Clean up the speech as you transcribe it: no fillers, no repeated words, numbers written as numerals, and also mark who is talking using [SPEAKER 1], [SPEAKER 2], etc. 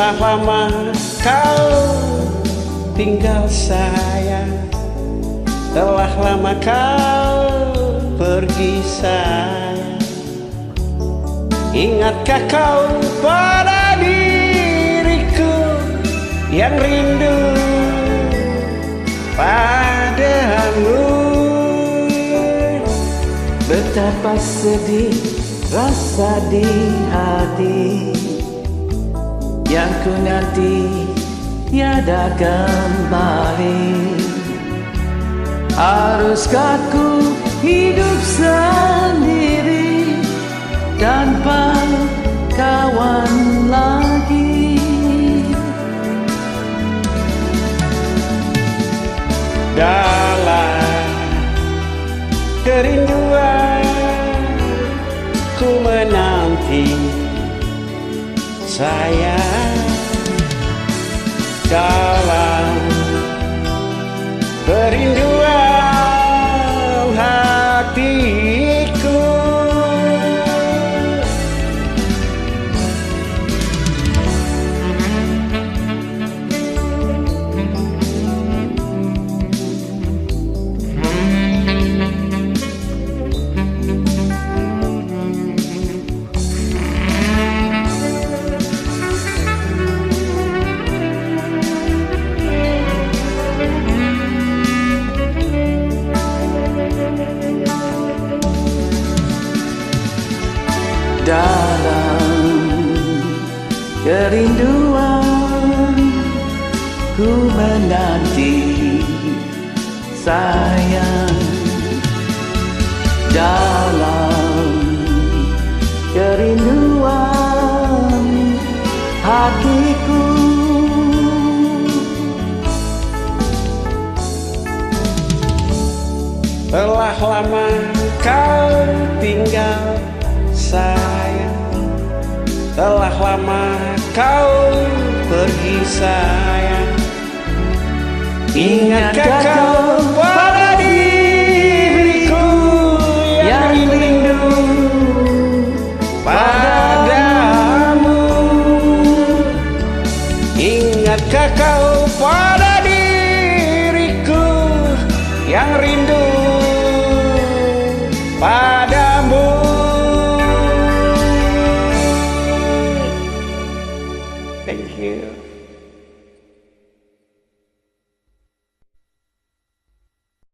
[SPEAKER 1] Telah lama kau tinggal sayang, telah lama kau pergi sayang. Ingatkah kau pada diriku yang rindu padamu?
[SPEAKER 2] Betapa sedih rasa di hati yang ku nanti tiada kembali. Haruskah ku hidup sendiri tanpa kawan lagi?
[SPEAKER 1] Dalam kerinduan ku menanti sayang, dalam kerinduan hatiku.
[SPEAKER 2] Dalam kerinduan ku menanti sayang, dalam kerinduan hatiku.
[SPEAKER 1] Telah lama kau tinggal sayang, telah lama kau pergi sayang. Ingatkah